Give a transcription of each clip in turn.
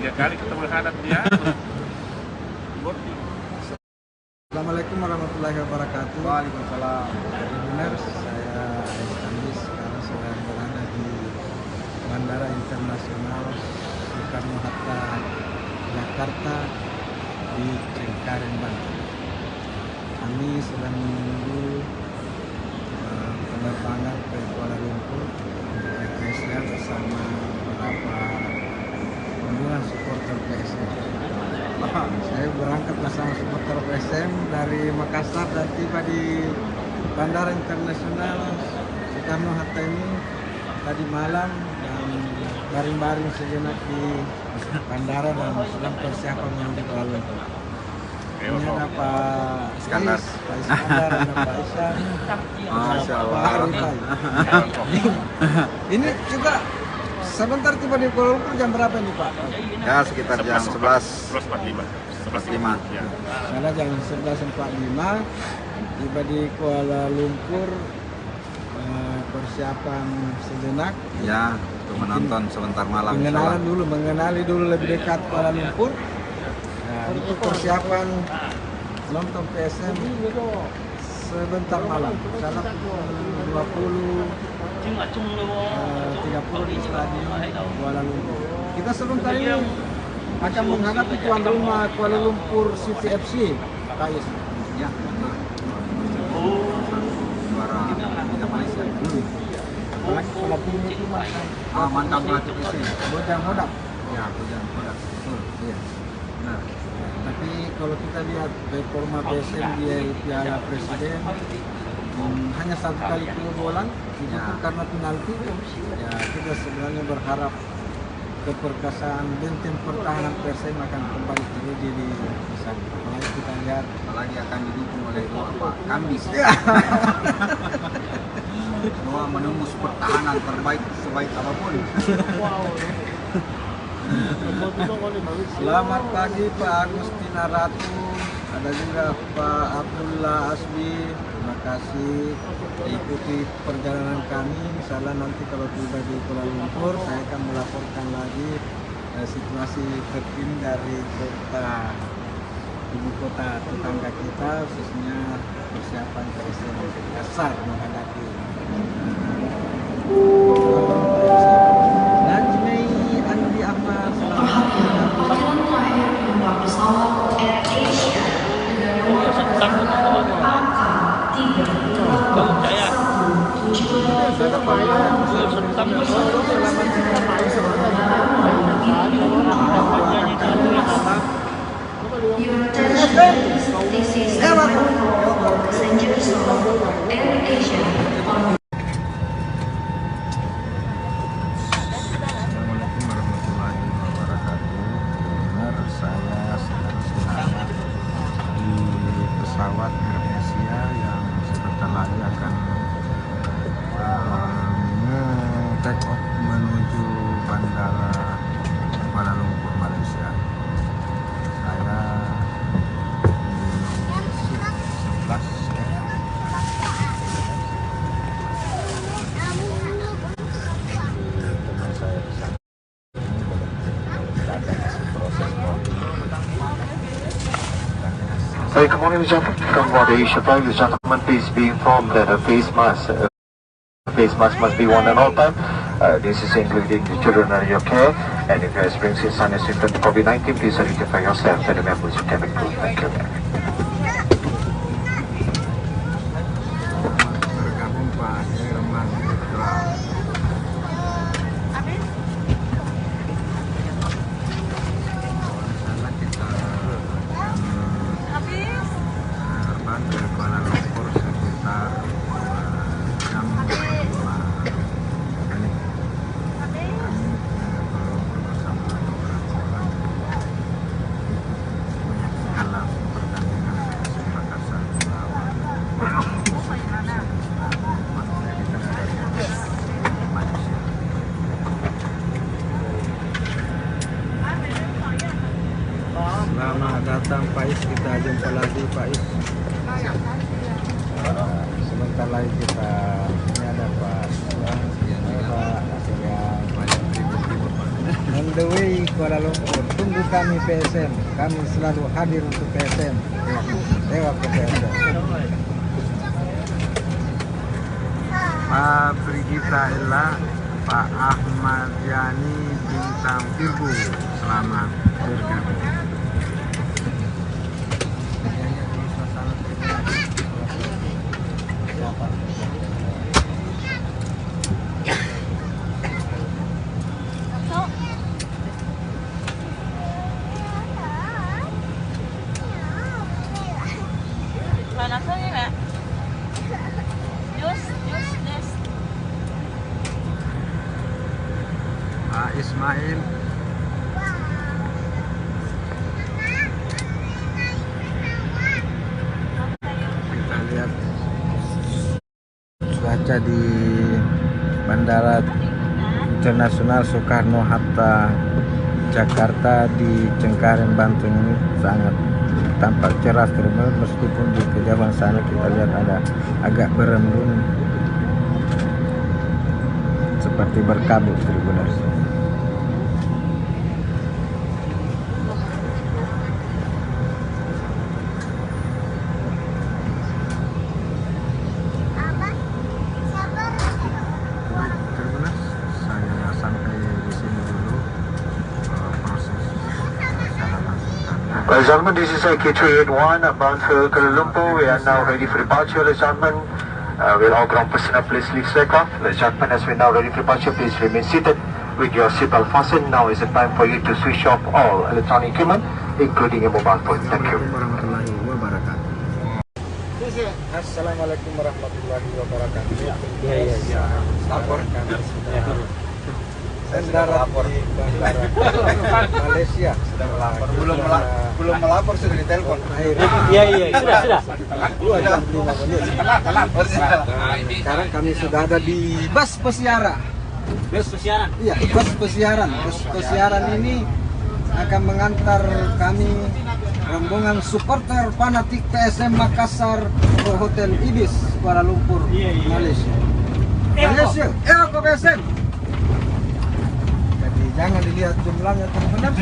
3 kali ketemu hadap dia. Assalamualaikum warahmatullahi wabarakatuh. Waalaikumsalam. Jadi benar saya Anies sekarang sedang berada di Bandara Internasional Soekarno-Hatta Jakarta di Cengkareng, Banten. Kami sedang menunggu penerbangan ke Kuala Lumpur untuk PSM bersama beberapa rombongan supporter PSM. Saya berangkat bersama supporter PSM dari Makassar dan tiba di Bandara Internasional Soekarno-Hatta ini tadi malam dan baring-baring sejenak di bandara dan sedang persiapan menuju Kuala Lumpur. Ini ada Pak Iskandar, Pak Iskandar, ada Pak Isan, Masya Pak Allah. Arifai. Ini juga sebentar tiba di Kuala Lumpur jam berapa ini Pak? Ya sekitar jam 11. 11.45. 11.45. Ya. Salah jam 11.45 tiba di Kuala Lumpur, persiapan sejenak. Ya, untuk menonton sebentar malam. Mengenali dulu lebih dekat Kuala Lumpur. Nah, untuk persiapan nonton PSM sebentar malam. Salah pukul 20.30 di Stadion Kuala Lumpur. Kita sebentar ini akan menghadapi tuan rumah Kuala Lumpur City FC, Pak Is. Ya, suara Liga Malaysia. Apalagi pelatih itu Mantan pelatih PSM. Bojang Hodap. Ya, Bojang Hodap. Betul, iya. Nah, tapi kalau kita lihat performa PSM di Piala Presiden, hanya satu kali kebobolan itu Ya. karena penalti. Ya, kita sebenarnya berharap keperkasaan benteng pertahanan PSM akan kembali terjadi di sana. Apalagi kita lihat Apalagi akan didukung oleh dua Pak Kambis. Dua menembus pertahanan terbaik sebaik apapun. Selamat pagi Pak Agustina Ratu, ada juga Pak Abdullah Asbi. Terima kasih ikuti perjalanan kami. Misalnya nanti kalau tiba di Kuala Lumpur, saya akan melaporkan lagi situasi terkini dari ibu kota tetangga kita, khususnya persiapan PSM Makassar menghadapi Najmei Andi Ahmad. Panggilan terakhir penumpang pesawat Air Asia dengan nomor penerbangan Your attention, this is the final call for passengers of Air Asia on Assalamualaikum warahmatullahi wabarakatuh. Benar, saya sedang berada di pesawat AirAsia yang sebentar lagi akan take off menuju bandara Kuala Lumpur, Malaysia. Saya di 11 teman saya di sana. Hey, good morning, gentlemen. From Water Asia 5, the gentlemen, please be informed that a face mask must be worn at all time. This is including the children under your care. And if you are experiencing signs and symptoms of COVID-19, please identify yourself and the members of cabin crew. Thank you. Bergabung Pak Herman Putra. Sana kita terbang ke Kuala Lumpur sekitar jam 5 menit. Kami Kuala Lumpur bersama beberapa orang menyaksikan langsung pertandingan PSM Makassar melawan Malaysia. Selamat datang Pak Is, kita jumpa lagi Pak Is. Sebentar lagi kita ini ada Pak Pak Surya dan the way Kuala Lumpur. Tunggu kami PSM. Kami selalu hadir untuk PSM. Lewat ke PSM. Pak Brigita Ella, Pak Ahmad Yani Bintang Tirbu, selamat bergabung. Pak Ismail, kita lihat cuaca di Bandara Internasional Soekarno-Hatta Jakarta di Cengkareng, Banten ini sangat tampak cerah, meskipun di kejauhan sana kita lihat ada agak berembun seperti berkabut Tribuners. Ladies and gentlemen, this is AK381 bound for Kuala Lumpur. We are now ready for departure, ladies and gentlemen. Will all ground personnel please leave the aircraft? Ladies and gentlemen, as we are now ready for departure, please remain seated with your seatbelt fastened. Now is the time for you to switch off all electronic equipment, including your mobile phone. Thank you. Assalamualaikum warahmatullahi wabarakatuh. Iya. Lapor. Mendarat di Bandara Malaysia. Sedang melapor. Belum melapor sudah ditelepon. Iya, sudah. Sekarang kami sudah ada di bus pesiaran. Iya, bus pesiaran. Bus pesiaran ini akan mengantar kami rombongan supporter fanatik PSM Makassar ke Hotel Ibis Kuala Lumpur, Malaysia. Malaysia, ke PSM. Jadi jangan dilihat jumlahnya teman-teman,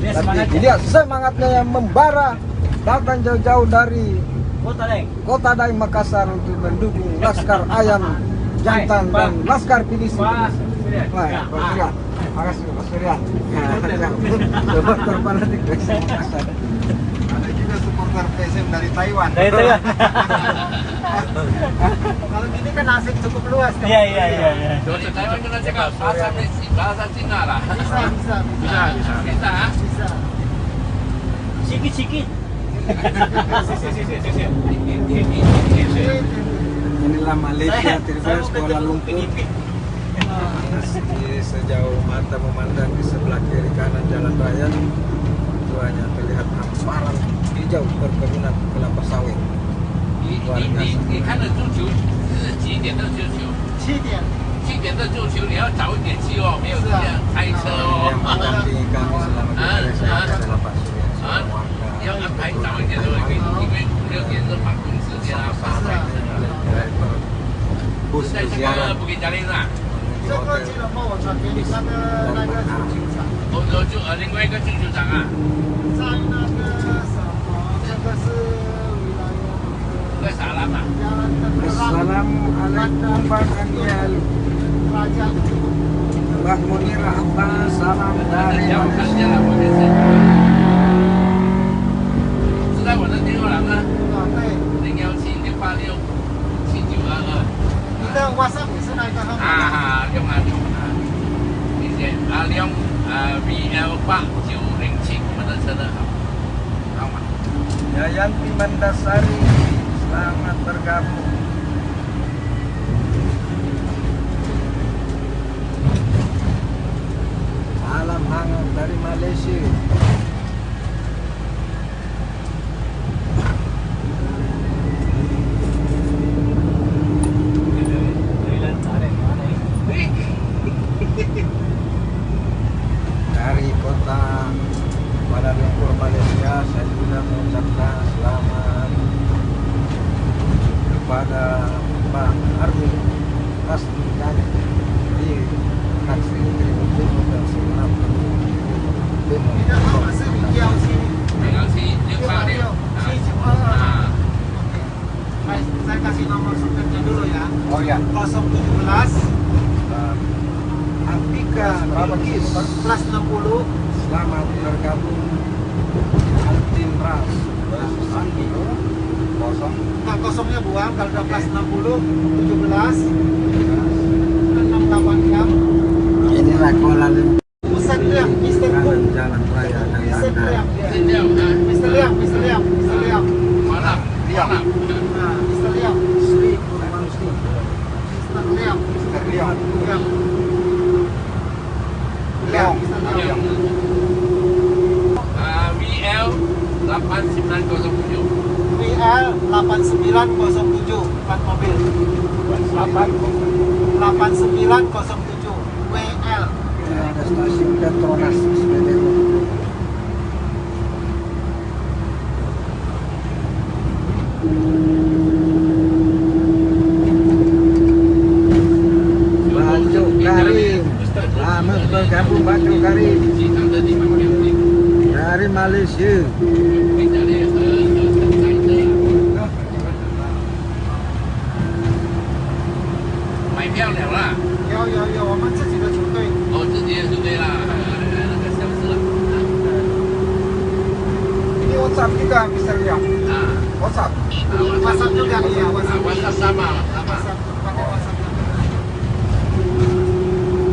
tapi dilihat semangatnya yang membara, datang jauh-jauh dari Kota Daeng Makassar untuk mendukung Laskar Ayam Jantan dan Laskar Pinisi. Wah, Pak Surya, makasih Pak Surya. Supporter fanatik PSM Makassar. Ada juga supporter PSM dari Taiwan. Kalau gini kan asik cukup luas kan? Iya. Kalau di Taiwan kita cakap bahasa Cina lah. Bisa. Sikit. Inilah Malaysia, Tribuners Kuala Lumpur. Sejauh mata memandang di sebelah kiri kanan jalan raya, itu hanya terlihat hamparan hijau perkebunan kelapa sawit. 你看的足球是几点的足球？7点的足球，你要早一点去哦，没有这样开车哦。 Yang mendampingi kami selama kita saya adalah Pak Surya. 要安排早一点的，因为5、6点是返工时间啊。 Bus 在这 pesiaran 个布吉加林啊， menuju Hotel Ibis dari Mataram. 另外一个足球场啊，在沙兰啊。 Assalamualaikum Bang Aniel. Mbak Munira Abbas, salam dari 要看见了，我就是。是在我的电话栏吗？017-686-7922。你的 WhatsApp 是哪一个号码？用啊，谢谢。VL8907，我们的车的号码。 Yayanti Mandasari, selamat bergabung. Salam hangat dari Malaysia. Dari kota Kuala Lumpur, Malaysia, saya juga mengucapkan selamat kepada Oh ya. 017 Apika Bilkis plus 60. Selamat bergabung Altin Ras Sandi. Nah, kosongnya buang. Kalau udah plus 60 17 686. Inilah Kuala Lumpur. Pusat Liang, Mister Kung. Jalan Raya Mister Liang. Mister Liang. Malam. Liang. Nah, Mister Liang. Sri, Mister Liang. WL 8907. WL 8907 plat mobil. 8907 WL. Ada stasiun Petronas SPBU. Baju Karim. Selamat bergabung Baju Karim dari Malaysia. 买票了啦？有，我们自己的球队。哦，自己的就对啦，那个小事了。 Ini WhatsApp juga Mister Liang. 啊 WhatsApp. WhatsApp juga iya, WhatsApp. WhatsApp sama. WhatsApp, pakai WhatsApp.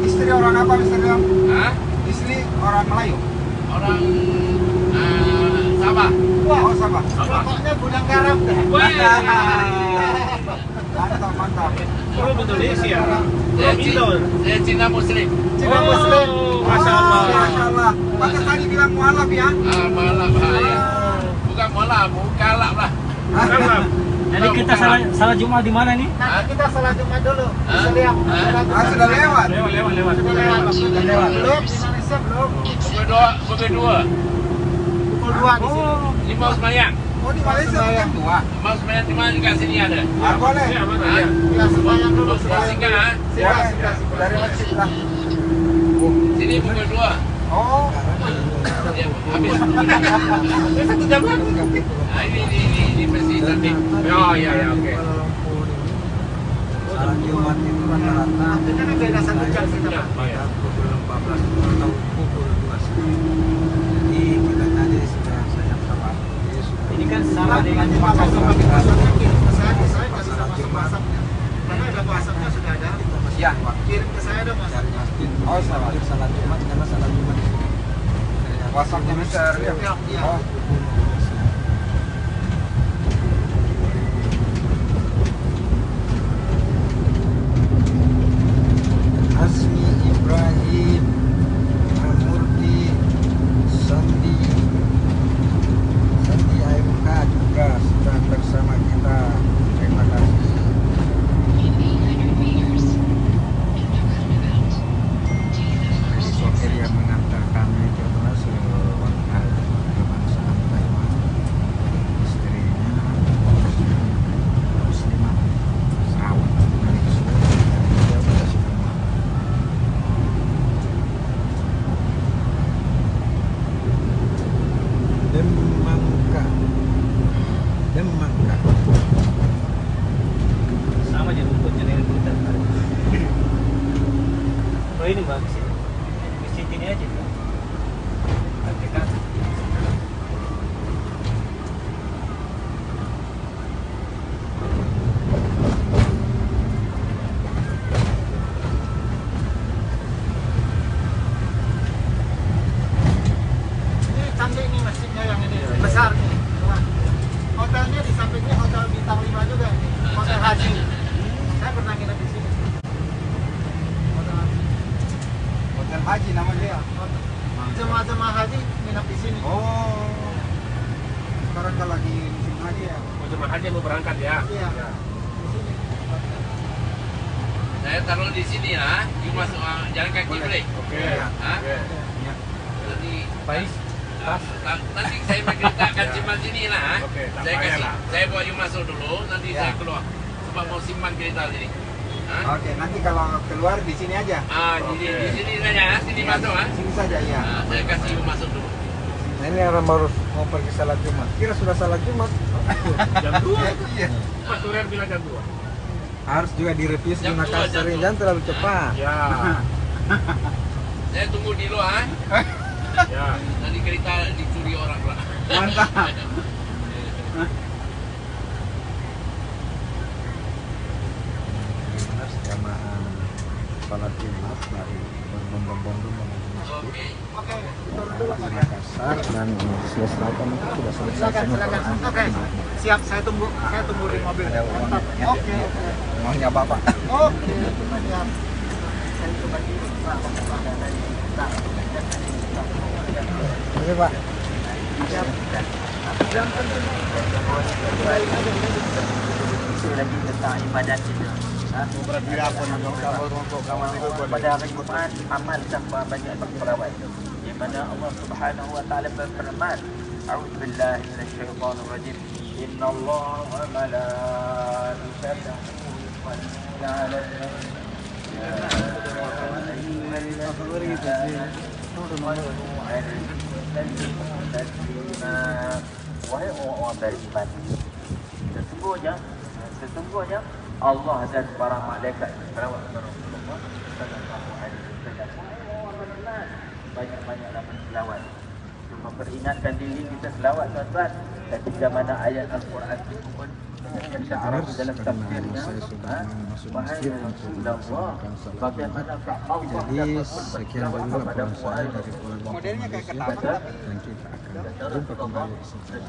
Istri orang apa Mister Liang? Hah? Istri orang Melayu. Orang Sabah. Oh Sabah. Pokoknya gudang garam deh. Mantap. Orang Indonesia. Saya Cina Muslim. Cina Muslim. Masya Allah. Masya Allah. Bagus tadi bilang mualaf ya. Malam ya. Bukan malam, mukalap lah. Jadi kita salah Jumat di mana nih? Nanti kita salat Jumat dulu. Bisa lihat. Sudah lewat. Lewat. Sudah lewat. Belum di Malaysia belum. Pukul 2. Pukul 2 di sini. Ini mau semayang. Oh di Malaysia jam 2. Mau semayang di mana dekat sini ada? Boleh. Ya sembahyang dulu. Singkat ha? Singkat. Dari masjid lah. Sini pukul 2. Oh. Ya, habis. Satu jam kan? Ini masih cantik. Oh iya, oke. Salat Jumat itu rata-rata. Itu kan beda 1 jam kita Pak. Iya. Pukul 14 atau pukul 2. Jadi kita tadi sudah saya salat. Ini kan sama dengan Saya nggak bisa masuk WhatsApp-nya. Karena ada WhatsApp-nya sudah ada. Ya. Kirim ke saya dong Mas. Oh salah. Salat Jumat karena salat Jumat di sini. WhatsAppnya Mister Liang. Iya. Oh. Hasmi Ibrahim Amurti Sandi AMK juga sudah bersama kita. Terima kasih. Sopir yang mengantar kami ke wakil kebangsaan Taiwan, istrinya muslimah Sarawak dari dia pada semua. Demangka sama aja rumputnya dari kita. Oh ini Bang, di sini aja. Nanti kan. ini cantik nih masjidnya yang ini besar nih. Nah, hotelnya di sampingnya hotel bintang 5 juga nih. Hotel Haji. Saya pernah nginep di sini. Hotel Haji. Hotel Haji namanya. Jemaah haji nginep di sini. Oh. Sekarang kalau lagi musim haji ya. Mau jemaah haji mau berangkat ya. Iya. Di sini. Saya taruh di sini lah. You masuk jalan kaki boleh. Oke. Hah? Oke. Nanti Pais. nanti saya menceritakan simpan sini lah. Oke, tak Saya payah kasih, lah. saya buat you masuk dulu. Nanti Ya. saya keluar. Sebab mau simpan kereta sini. Hah? Oke, nanti kalau keluar di sini aja. Di sini saja, sini masuk ah. Sini saja ya. Saya kasih you masuk dulu. Nah, ini orang baru mau pergi salat Jumat. Kira sudah salat Jumat. Jam 2. Iya. Mas Turian bilang jam 2. Harus juga direvisi Jam Makassar dua, jam ini, dua. jangan terlalu cepat. Ya. Saya tunggu di luar. Ya. Nanti kereta dicuri orang pula. Mantap. Jamaah sholat Jumat dari berbondong-bondong menuju masjid Makassar dan selesaikan itu sudah selesai semua. Oke, siap. Saya tunggu di mobil. Oke. Maunya Bapak. Oke. Siap. Saya coba dulu. Oke Pak. lagi tentang ibadat kita. Pada hari Jumat amal tanpa banyak berselawat. Di mana Allah Subhanahu wa taala berfirman, "A'udzu billahi minasyaitonir rajim. Innallaha wa malaikatahu yusholluna 'alan nabi. Ya ayyuhalladzina amanu wahai orang beriman, sesungguhnya Allah dan para malaikat berselawat kepada Rasulullah sallallahu alaihi wasallam. Banyak-banyaklah berselawat. Cuma peringatkan diri kita selawat tuan-tuan. Ketika mana ayat Al-Quran itu pun bahasa Arab dalam tafsirnya, wahai Rasulullah, bagaimanakah Allah Jadi sekian dulu laporan saya dari Kuala Lumpur Malaysia dan kita akan jumpa kembali di sini.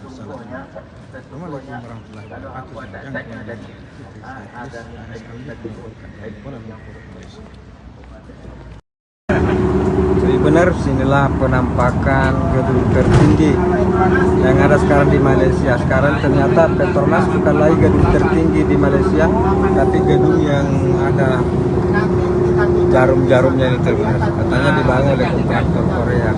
Assalamualaikum warahmatullahi wabarakatuh. Jangan lupa dari Kuala Lumpur Malaysia. Jadi benar, sinilah penampakan gedung tertinggi yang ada sekarang di Malaysia. Sekarang ternyata Petronas bukan lagi gedung tertinggi di Malaysia, tapi gedung yang ada jarum-jarumnya ini terbenar. Katanya dibangun oleh kontraktor Korea.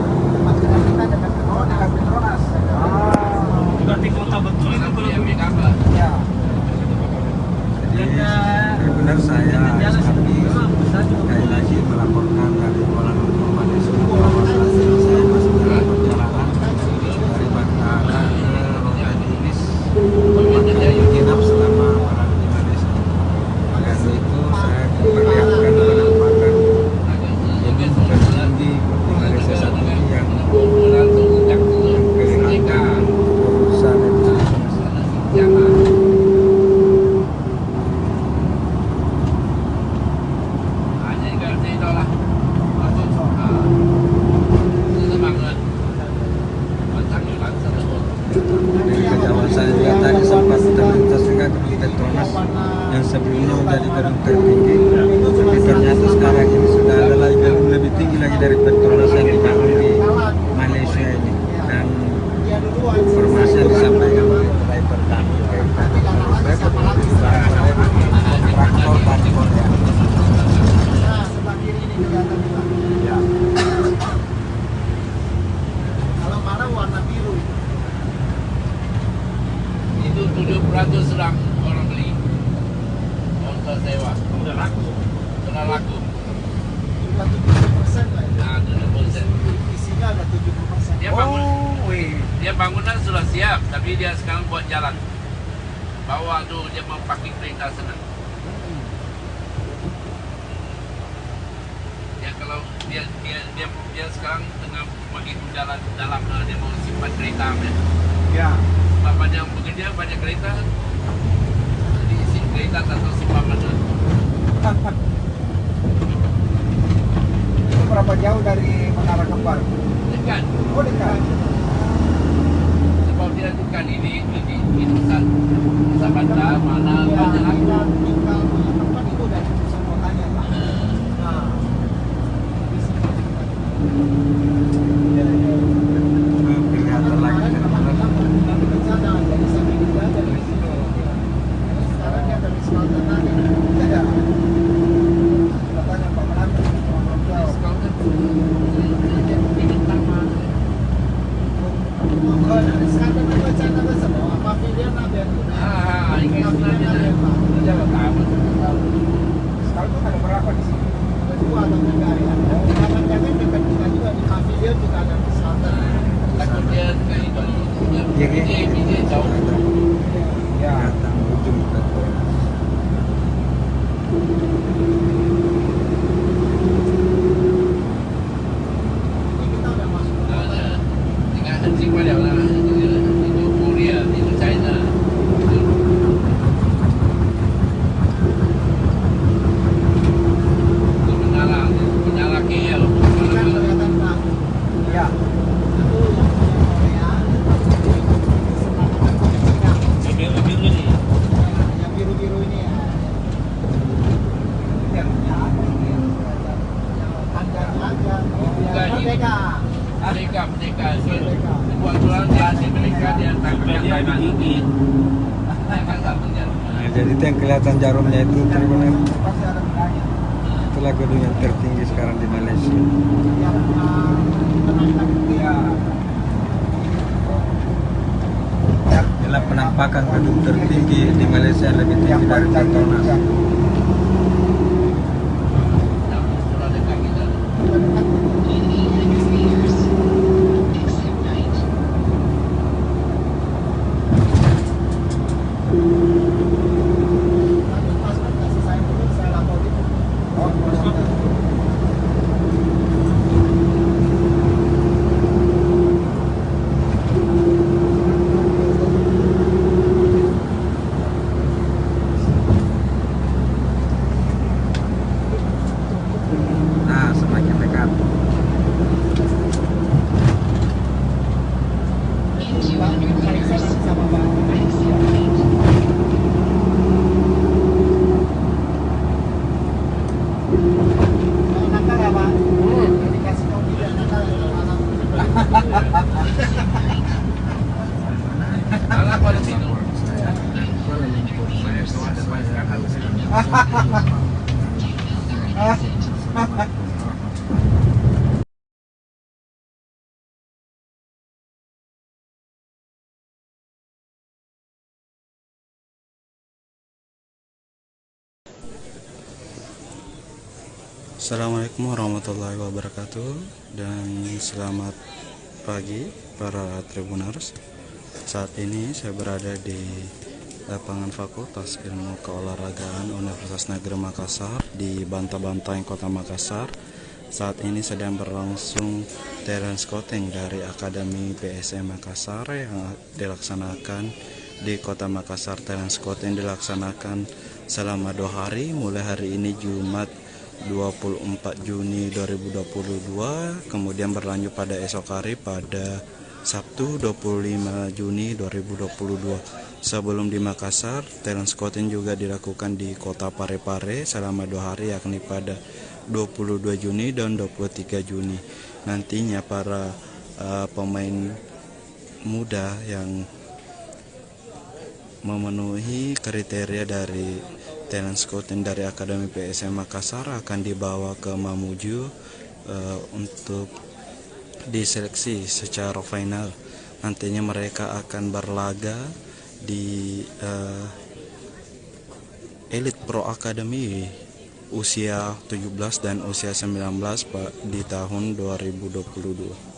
Berarti kota betul itu belum. Jadi benar saya Aris sekali lagi melaporkan dari Kuala Lumpur Malaysia bahwa saat ini saya masih dalam perjalanan dari bandara ke Rotanis tempat menginap selama malam di Malaysia. Dan itu saya memperlihatkan penampakan gedung tertinggi di Malaysia saat ini yang kelihatan urusan dari kejauhan saya lihat tadi sempat terlintas juga gedung Petronas yang sebelumnya menjadi gedung tertinggi, tapi ternyata sekarang ini sudah ada lagi gedung lebih tinggi lagi dari Petronas yang dibangun di Malaysia ini. Dan informasi yang disampaikan oleh driver kami kontraktor dari Korea. Kalau mana warna biru. Itu 7% sedang orang beli untuk sewa. Udah laku. Sudah laku. 70% lah. Nah, 7%. Isinya ada 70%. Dia bangunan sudah siap, tapi dia sekarang buat jalan. Bawa tuh dia mau parking kereta sana. Ya kalau dia sekarang tengah begitu jalan dalam dia mau simpan kereta ya. Ya. Bapaknya bekerja banyak kereta. Jadi isi kereta tak tahu simpan mana. Itu berapa jauh dari Menara Kembar? Dekat. Oh, dekat. Sebab dia dekat ini pusat bandar mana Ya, banyak lagi. tinggal tempat itu dari pusat kotanya, Pak. Nah. Kelihatan lagi dari mana. Dari Samarinda, dari situ. Sekarang dia dari selatan tadi. Ya. Katanya Pak Melati, Pak Melati. yang kelihatan jarumnya itu Tribunner. Itulah gedung yang tertinggi sekarang di Malaysia. Inilah penampakan gedung tertinggi di Malaysia, lebih tinggi dari Petronas. Nah, semakin dekat. Salah kalau minum. Assalamualaikum warahmatullahi wabarakatuh, dan selamat pagi para Tribuners. Saat ini saya berada di lapangan Fakultas Ilmu Keolahragaan Universitas Negeri Makassar di Bantang-Bantang, Kota Makassar. Saat ini sedang berlangsung talent scouting dari Akademi PSM Makassar yang dilaksanakan di Kota Makassar. Talent scouting dilaksanakan selama 2 hari, mulai hari ini Jumat 24 Juni 2022, kemudian berlanjut pada esok hari pada Sabtu 25 Juni 2022. Sebelum di Makassar, talent scouting juga dilakukan di Kota Parepare selama 2 hari, yakni pada 22 Juni dan 23 Juni. Nantinya para pemain muda yang memenuhi kriteria dari talent scouting dari Akademi PSM Makassar akan dibawa ke Mamuju untuk diseleksi secara final. Nantinya mereka akan berlaga di Elite Pro Academy usia 17 dan usia 19 di tahun 2022.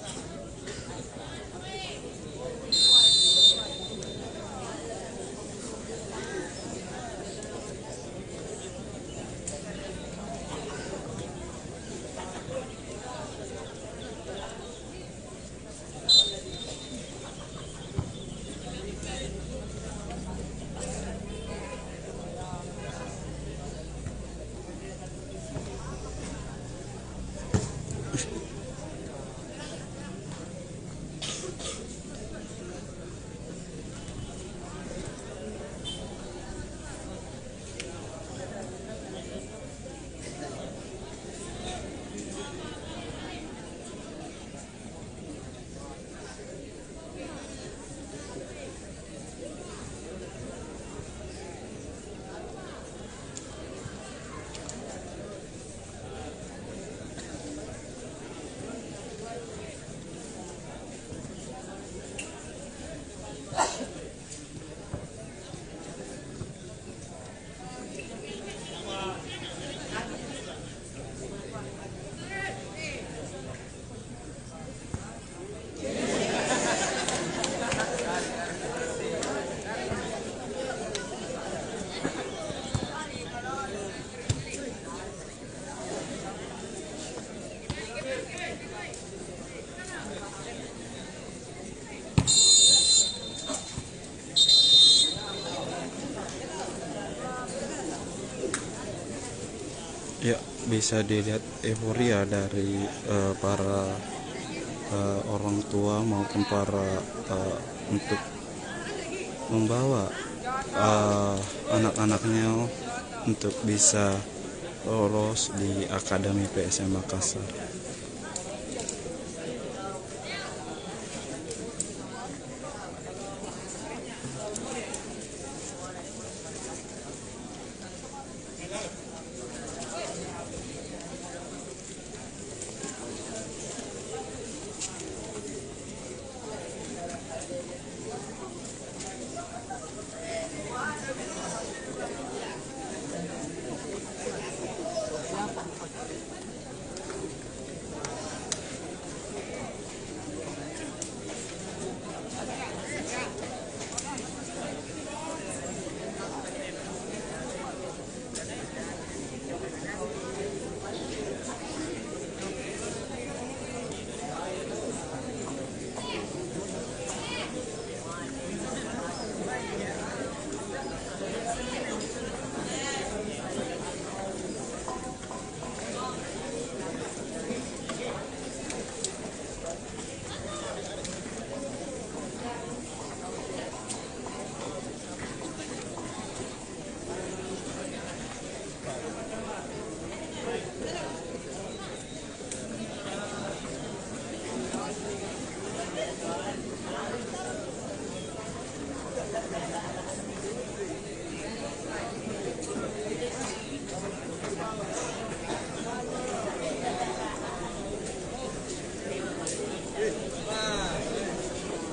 Ya, bisa dilihat euforia dari para orang tua maupun para untuk membawa anak-anaknya untuk bisa lolos di Akademi PSM Makassar.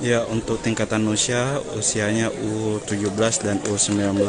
Ya, untuk tingkatan usianya U17 dan U19.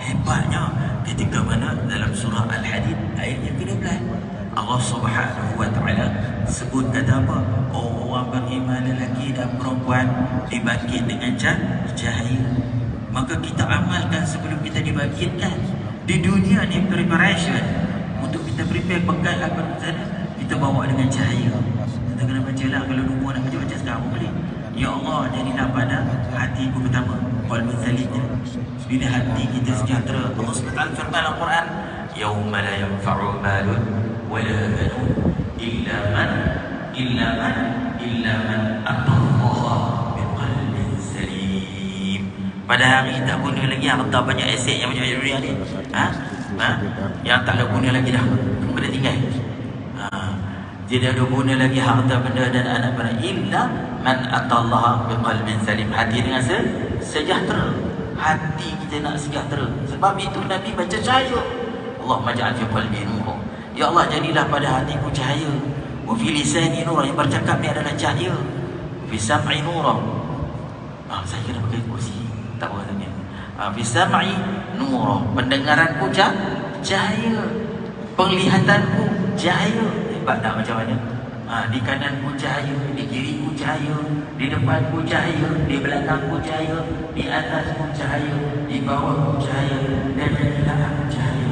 Hebatnya ketika mana dalam surah Al-Hadid ayat yang ke-12 Allah Subhanahu wa taala sebut kata apa? Orang beriman lelaki dan perempuan dibangkit dengan cahaya. Maka kita amalkan sebelum kita dibangkitkan. Di dunia ni preparation untuk kita prepare bekal apa sana, kita bawa dengan cahaya. Kita kena baca lah, kalau rumah nak baca sekarang boleh. Ya Allah, jadilah pada hatiku pertama qalbun salim. Bila hati kita sejahtera, Allah SWT firman Al-Quran, yauma la yanfa'u malun wala banun illa man atallaha biqalbin salim. Pada hari tak guna lagi harta banyak, aset yang banyak dunia ni. Yang tak ada guna lagi dah, kena tinggal. Tidak ada guna lagi harta benda dan anak benda illa man atallaha biqalbin salim. Hati dengan sejahtera. Hati kita nak sejahtera. Sebab itu Nabi baca cahaya. Allahumma ja'al fi qalbi nur. Ya Allah, jadilah pada hatiku cahaya. Wa fi lisani nur, yang bercakap ni adalah cahaya. Wa fi sam'i nur. Saya kena pakai kursi. Tak apa katanya. Fi sam'i nur, pendengaranku cahaya. Penglihatanku cahaya. Hebat tak macam mana? Di kananku cahaya, di kiriku cahaya, di depanku cahaya, di belakangku cahaya, di atasku cahaya, di bawahku cahaya, dan jadilah aku cahaya.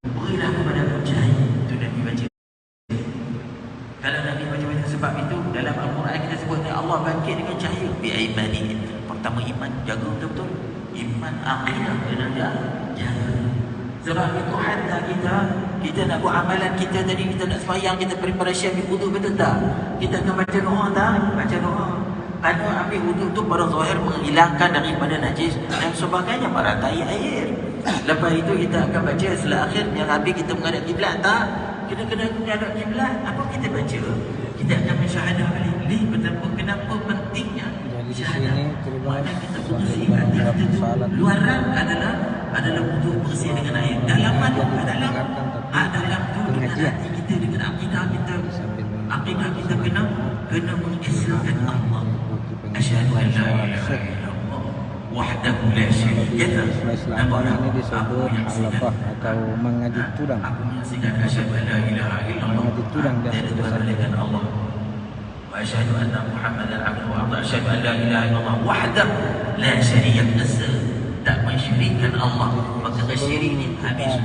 Berilah kepadaku cahaya. Itu Nabi baca. Kalau Nabi baca sebab itu dalam Al-Quran kita sebutnya Allah bangkit dengan cahaya. Bi'aimani. Pertama iman, jaga betul-betul. Iman aqidah kena jaga. Sebab itu hatta kita nak buat amalan kita tadi, kita nak sembahyang, kita preparation ambil wudu, betul tak? Kita akan baca doa tak? Baca doa. Ada ambil wudu tu pada zahir menghilangkan daripada najis dan sebagainya, meratai air. Lepas itu kita akan baca setelah akhir yang habis kita menghadap kiblat tak? Kita kena menghadap kiblat. Apa kita baca? Kita akan mensyahadah balik. Betapa kenapa pentingnya syahadah. Mana kita bersih hati kita tu. Luaran adalah wudu bersih dengan air. Dalaman dalam tu dengan hati kita, dengan akidah kita. Akidah kita kena mengesahkan Allah. Asyhadu an la ilaha illallah wahdahu la syarika lah. Nampak ini disebut al-lafah atau mengaji tudang. Aku menyaksikan asyhadu an la ilaha illallah, mengaji tudang dan Tuhan dengan Allah. Wa asyhadu anna Muhammadan abduhu wa rasuluh. Asyhadu an la ilaha illallah wahdahu la syarika lah. Tak mensyirikkan Allah. Maka kesyirik ni habis.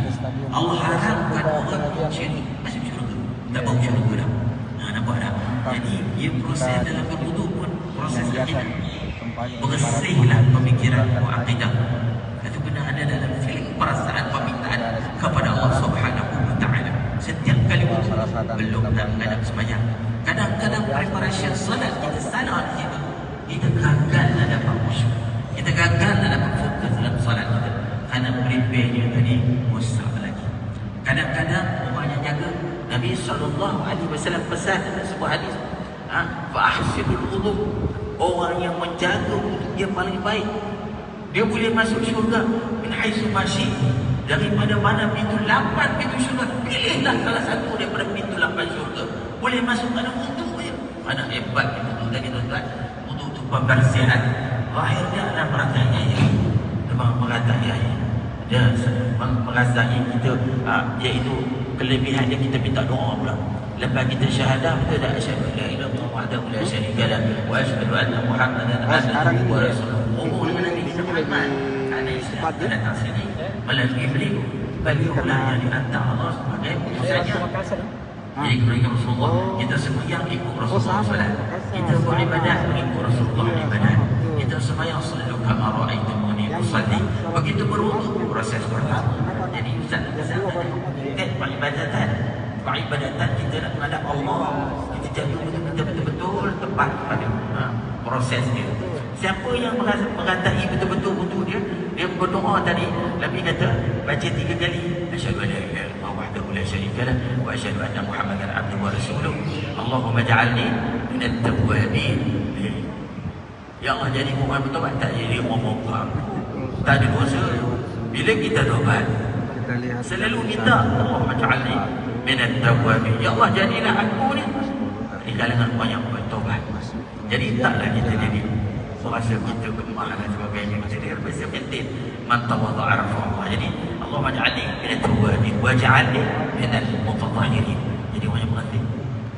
Allah haramkan orang syirik masuk syurga. Tak bau syurga dah. Nampak tak? Jadi ia proses dalam berwudu pun proses akidah. Bersihlah pemikiran akidah. Itu kena ada dalam feeling, perasaan, permintaan kepada Allah Subhanahu wa taala. Setiap kali wudu belum nak menghadap sembahyang. Kadang-kadang preparation salat kita salah di situ. Kita gagal ada fokus. Kita gagal dalam fokus dalam salat kita. Kerana prepare-nya tadi rosak lagi. Kadang-kadang orang yang jaga, Nabi SAW pesan dalam sebuah hadis, fa'ahsinul wudu. Orang yang menjaga wudu dia paling baik. Dia boleh masuk syurga min haitsu masyi. Daripada mana pintu 8 pintu syurga, pilihlah salah satu daripada pintu 8 syurga. Boleh masuk pada wudu je. Mana hebat wudu tadi tuan-tuan. Wudu itu pembersihan. Lahirnya adalah meratai air. Memang meratai air. Dia merasai kita, iaitu kelebihan dia, kita minta doa pula. Lepas kita syahadah, betul tak? Asyhadu an la ilaha illallah wahdahu la syarika lah wa asyhadu anna Muhammadan abduhu wa rasuluh. Umur dengan Nabi Muhammad kerana Islam datang sini melalui beliau. Beliaulah yang dihantar Allah sebagai utusannya. Jadi kepada Rasulullah, kita sembahyang ikut Rasulullah salat. Kita beribadah mengikut Rasulullah ibadah. Kita sembahyang selalu kama ra'aitumuni usalli. Begitu berwudu proses pertama. Jadi Ustaz peribadatan peribadatan kita nak menghadap Allah, kita jatuh betul-betul tepat pada proses dia. Siapa yang meratai betul-betul dia berdoa tadi, Nabi kata baca 3 kali, asyhadu an la ilaha illallah wahdahu la syarika lah wa asyhadu anna Muhammadan abduhu wa rasuluh. Allahumma ja'alni minat tawwabin. Ya Allah, jadi orang bertobat tak jadi orang mokam, tak ada dosa. Bila kita tobat, selalu minta Allahumma ja'alni minat tawwabin. Ya Allah, jadilah aku ni di kalangan orang yang bertobat. Jadi taklah kita jadi rasa kita gemar dan sebagainya. Jadi biasa penting man tawadha'a rafa'ah. Jadi Allahumma ja'alni minat tawwabin wa ja'alni minal mutatahhirin. Jadi orang yang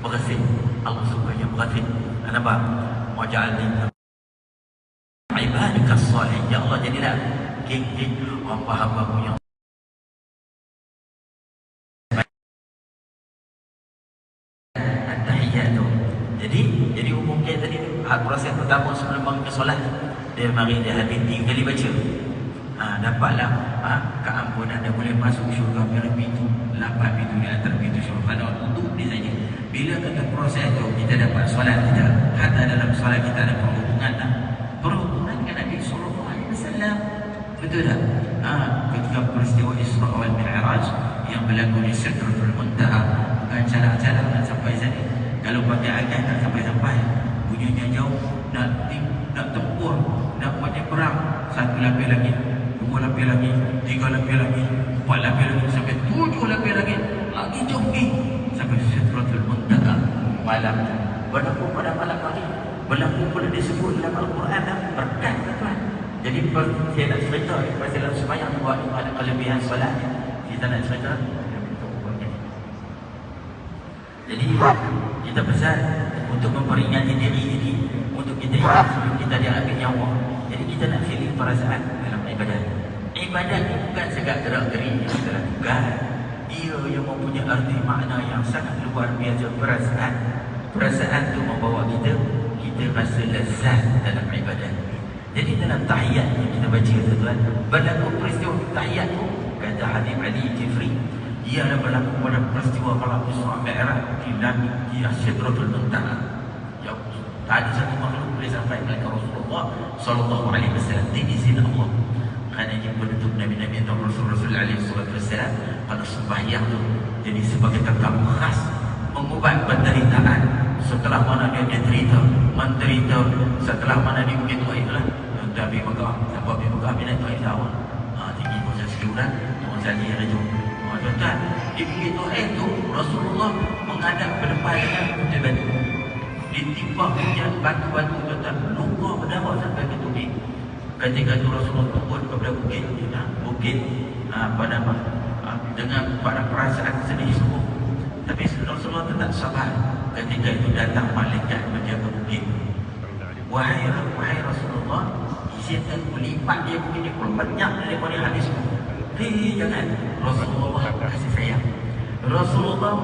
bersih. Allah suka yang bersih. Kenapa? Wa ja'alni ibadika salih. Ya Allah, jadilah geng-geng hamba-hambamu yang at-tahiyyat. Jadi umum kita tadi proses pertama sebelum bangun ke solat, dia mari dia habis 3 kali baca. Dapatlah keampunan, dia boleh masuk syurga pintu 8 pintu di antara pintu syurga. Untuk dia saja. Bila kata proses itu kita dapat solat kita, hatta dalam solat kita ada perhubungan dengan Nabi sallallahu alaihi wasallam. Betul tak? Ketika peristiwa Isra wal Mi'raj yang berlaku di Sidratul Muntaha, bukan cara-cara nak sampai sana. Kalau pakai agas tak sampai-sampai, bunyinya jauh, nak tempur, nak buat perang, 1 lapis lagi, 2 lapis lagi, 3 lapis lagi, 4 lapis lagi, sampai 7 lapis lagi jauh pergi sampai Sidratul Muntaha malam. Berlaku pada malam hari, berlaku pula disebut dalam Al-Quran berkat tuan. Jadi saya nak cerita pasal dalam sembahyang ada kelebihan solat. Kita nak cerita. Jadi kita pesan untuk memperingati diri ini, untuk kita ingat sebelum kita diambil nyawa. Jadi kita nak feeling perasaan dalam ibadat. Ibadat ini bukan sekat gerak-gerik yang kita lakukan. Ia yang mempunyai arti makna yang sangat luar biasa. Perasaan itu membawa kita rasa lezat dalam ibadat. Jadi dalam tahiyat yang kita baca tuan, berlaku peristiwa tahiyat itu, kata Habib Ali Jifri, ia adalah berlaku pada peristiwa malam Isra Mi'raj di Sidratul Muntaha. Ya, tak ada satu makhluk boleh sampai ke Rasulullah sallallahu alaihi wasallam di sini Allah. Kerana dia menutup Nabi-Nabi dan Rasul-Rasul alaihi wasallam pada sembahyang itu. Jadi sebagai tetamu khas mengubat penderitaan. Setelah mana dia menderita, setelah mana dia begitu itulah Nabi Mekah, sampai Nabi Mekah minat Taif awal. Tinggi proses sekiuran, orang Zali Raja. Tuan-tuan, di begitu itu Rasulullah menghadap ke depan dengan putih batu. Ditimpa hujan batu-batu tuan-tuan, luka berdarah sampai ke tubuh. Ketika itu Rasulullah turun kepada bukit, dengan pada perasaan sedih semua. Tapi Rasulullah tetap sabar. Ketika itu datang malaikat menjaga bukit. Wahai Rasulullah, izinkan melipat dia bukit ni pun banyak daripada hadis. Jangan. Rasulullah kasih sayang. Rasulullah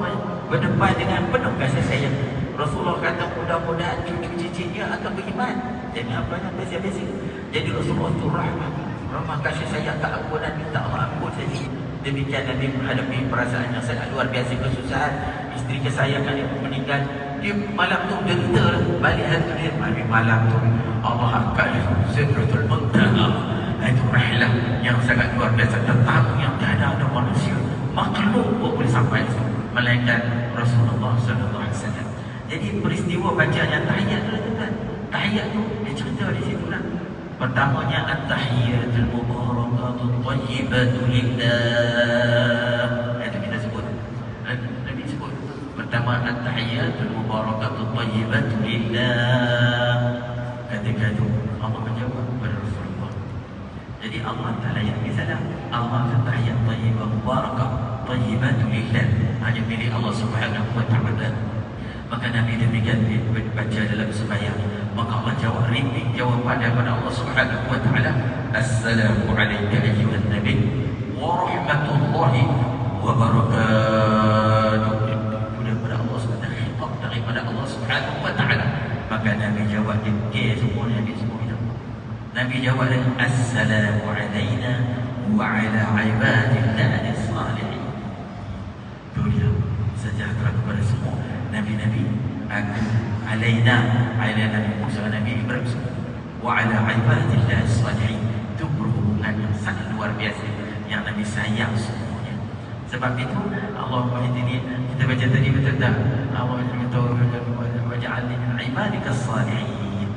berdepan dengan penuh kasih sayang. Rasulullah kata mudah-mudahan cucu cicitnya akan beriman. Jadi apa yang biasa-biasa. Jadi Rasulullah itu rahmat kasih sayang, tak ampun dan minta Allah ampun saja. Demikian Nabi menghadapi perasaan yang sangat luar biasa, kesusahan. Isteri kesayangan yang meninggal, dia malam tu derita balik hati dia. Malam tu Allah angkat Sidratul Muntaha. Itu rihlah yang sangat luar biasa. Tetamu yang tiada ada manusia, makhluk pun boleh sampai itu, melainkan Rasulullah sallallahu alaihi wasallam. Jadi peristiwa bacaan tahiyat tu tuan. Tahiyat tu dia cerita di situ lah. Pertamanya at-tahiyatul mubarakatuh thayyibatu lillah. Itu kita sebut. Nabi sebut. Pertama at-tahiyatul mubarakatuh thayyibatu lillah. Ketika itu Allah menjawab kepada Rasulullah. Jadi Allah Ta'ala yang bisalah. Allah at-tahiyat thayyibah mubarakah thayyibatu lillah. Hanya milik Allah Subhanahu wa ta'ala. Maka Nabi demikian baca dalam sembahyang. Maka Allah jawab rintik jawapan daripada Allah Subhanahu wa ta'ala. Assalamu alayka ayyuhan nabi wa rahmatullahi wa barakatuh. Daripada Allah Subhanahu khitab daripada Allah Subhanahu wa ta'ala. Maka Nabi jawab dia semua Nabi semua itu. Nabi jawab dengan assalamu alayna wa ala ibadillahi salihin. Itu dia. sejahtera kepada semua Nabi-Nabi alaina Nabi Musa, Nabi Ibrahim semua. Wa ala ibadillah salihin. Itu berhubungan yang sangat luar biasa yang Nabi sayang semuanya. Sebab itu Allah ini kita baca tadi betul tak? Allah waja'alni min ibadika salihin.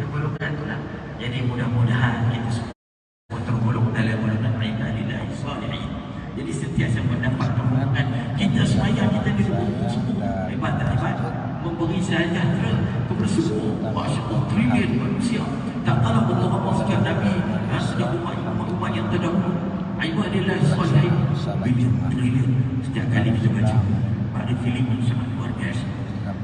Golongan itulah. Jadi mudah-mudahan kita semua tergolong dalam golongan ibadillah salihin. Jadi sentiasa mendapat permohonan kita supaya kita didukung semua ibadat memberi sejahtera kepada semua masyarakat trilion manusia. Tak kalah Allah sekian Nabi sudah umat yang terdahulu ibadillah salihin bilion trilion. Setiap kali kita baca pada feeling yang sangat luar biasa.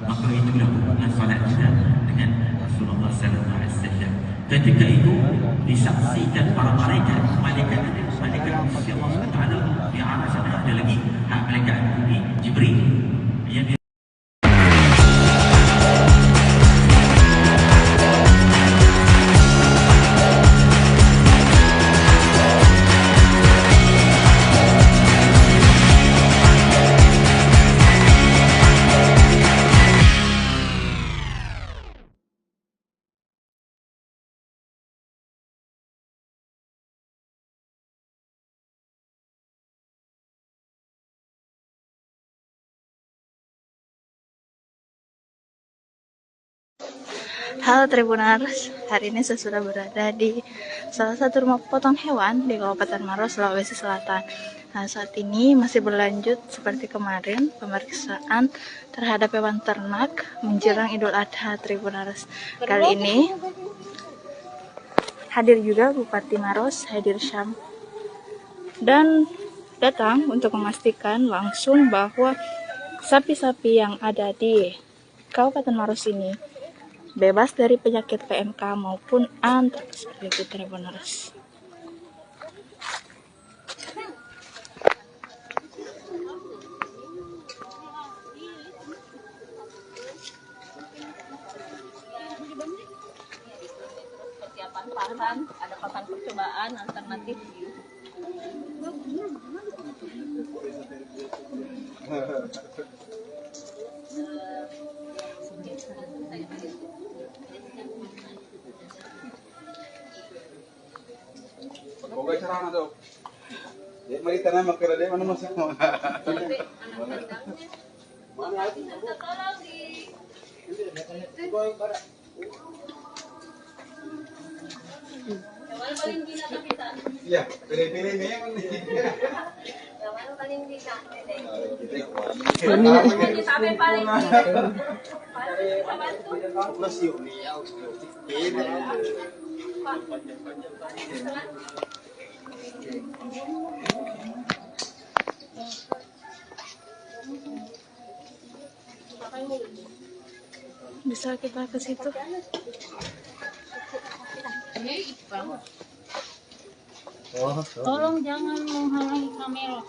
Maka itulah hubungan salat kita dengan Rasulullah sallallahu alaihi wasallam. Ketika itu disaksikan para malaikat Gusti Allah SWT di arah sana. Ada lagi malaikat ini Jibril yang Halo Tribuners, hari ini saya sudah berada di salah satu rumah potong hewan di Kabupaten Maros, Sulawesi Selatan. Nah, saat ini masih berlanjut seperti kemarin pemeriksaan terhadap hewan ternak menjelang Idul Adha Tribuners. Kali ini hadir juga Bupati Maros, Haidir Syam, dan datang untuk memastikan langsung bahwa sapi-sapi yang ada di Kabupaten Maros ini bebas dari penyakit PMK maupun antraks seperti itu Tribuners. Persiapan pakan, ada pakan percobaan alternatif. Pokoknya cerana dong. Ya, mari tanah makara deh mana masuk. Mana? Iya, pilih-pilih nih yang mana? Yang mana paling bisa? Sampai paling plus yuk nih ya. Bisa kita ke situ. Tolong jangan menghalangi kamera.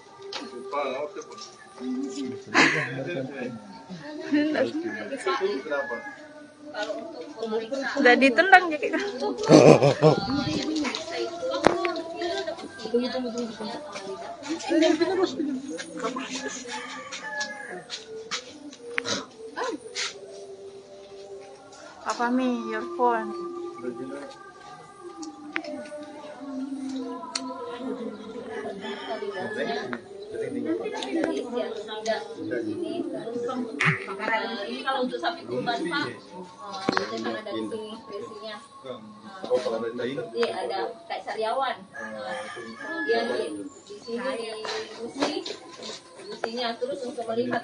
Udah ditendang jadi kan. Apa Mi, your phone? Ini kalau untuk sapi kurban Pak, kita kan ada di sini spesinya. Iya, ada kayak sariawan. Yang di sini di gusinya, terus untuk melihat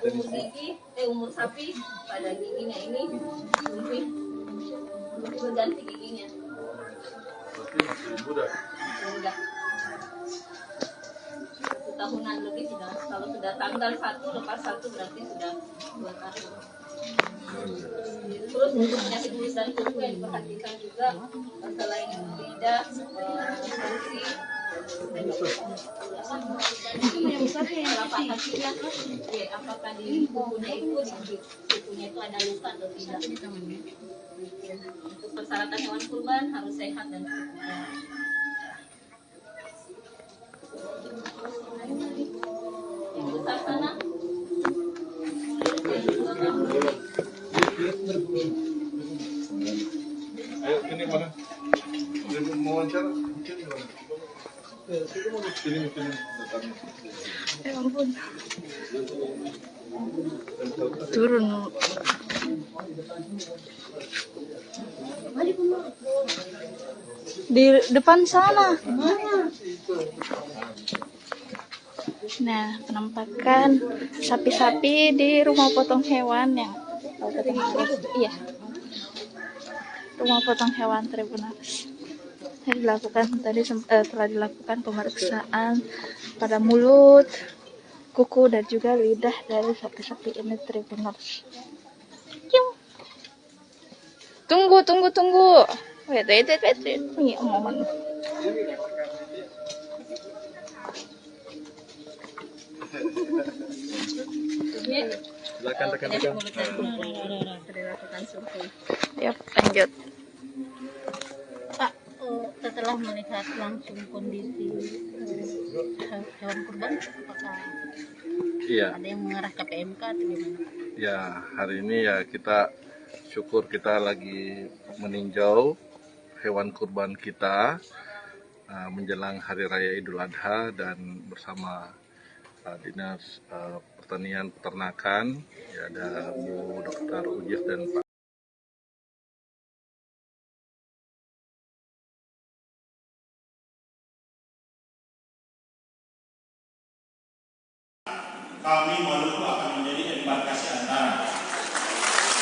umur sapi pada giginya ini lebih berganti giginya. Mudah. Tahunan lebih sudah, kalau sudah tanggal 1 lepas 1 berarti sudah 2 tahun. Terus untuk penyakit mulut dan kuku yang diperhatikan juga selain lidah, fungsi telapak kakinya, apakah di kukunya itu itu ada luka atau tidak. Untuk persyaratan hewan kurban harus sehat dan yang besar sana Ya ampun. Turun. Di depan sana. Nah, penampakan sapi-sapi di rumah potong hewan yang iya. Rumah potong hewan Tribunars. Telah dilakukan pemeriksaan pada mulut, kuku dan juga lidah dari sapi-sapi ini Tribunars. Tunggu. Wait. Ini momen. Silakan rekan-rekan. Dilakukan survei. Yap, lanjut. Pak, setelah melihat langsung kondisi hewan kurban, apakah Iya. ada yang mengarah ke PMK atau gimana? Ya, hari ini ya kita syukur kita lagi meninjau hewan kurban kita menjelang Hari Raya Idul Adha dan bersama Dinas Pertanian Peternakan, ya ada Bu Dr. Ujis dan Pak. Kami Maluku akan menjadi embarkasi antara.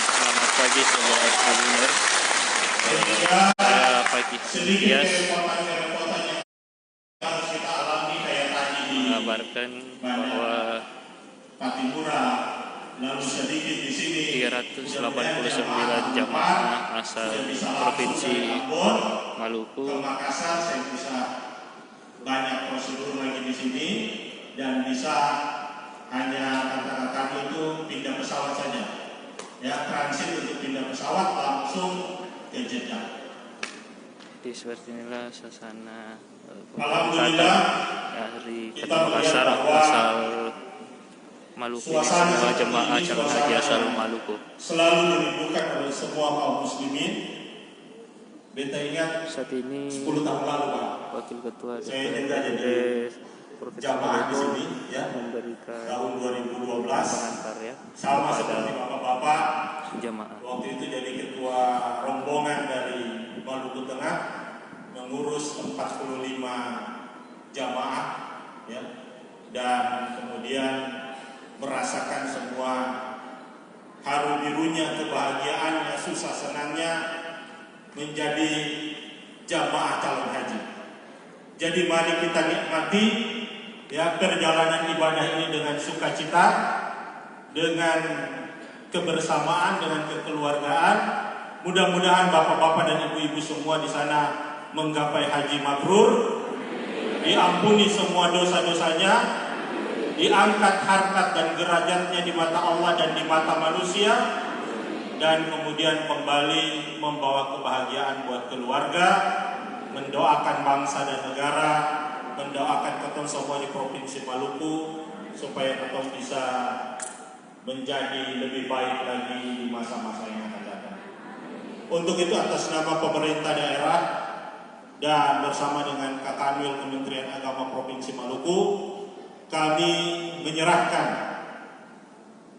Selamat pagi saudara Tribuners. Saya Pagi Tias mengabarkan bahwa Patimura, lalu sedikit di sini 389 jamaah asal Provinsi Maluku ke Makassar, saya bisa banyak prosedur lagi di sini dan bisa hanya kata-kata itu pindah pesawat saja, ya transit untuk pindah pesawat langsung ke Jeddah. Jadi seperti inilah suasana Alhamdulillah dari Kota Makassar asal Maluku, semua jemaah calon haji asal Maluku selalu dirindukan oleh semua kaum muslimin. Beta ingat saat ini 10 tahun lalu Pak, Wakil Ketua DPRD Provinsi jamaah di Maluku sini ya, memberikan tahun 2012 pengantar ya sama kepada seperti bapak-bapak jamaah. waktu itu jadi ketua rombongan dari Maluku Tengah mengurus 45 jamaah ya, dan kemudian merasakan semua haru birunya, kebahagiaannya, susah senangnya menjadi jamaah calon haji. Jadi mari kita nikmati ya perjalanan ibadah ini dengan sukacita, dengan kebersamaan, dengan kekeluargaan. Mudah-mudahan bapak-bapak dan ibu-ibu semua di sana menggapai haji mabrur, diampuni semua dosa-dosanya, diangkat harkat dan derajatnya di mata Allah dan di mata manusia, dan kemudian kembali membawa kebahagiaan buat keluarga, mendoakan bangsa dan negara, mendoakan ketong semua di Provinsi Maluku supaya ketong bisa menjadi lebih baik lagi di masa-masa yang akan datang. Untuk itu atas nama pemerintah daerah dan bersama dengan Kakanwil Kementerian Agama Provinsi Maluku, kami menyerahkan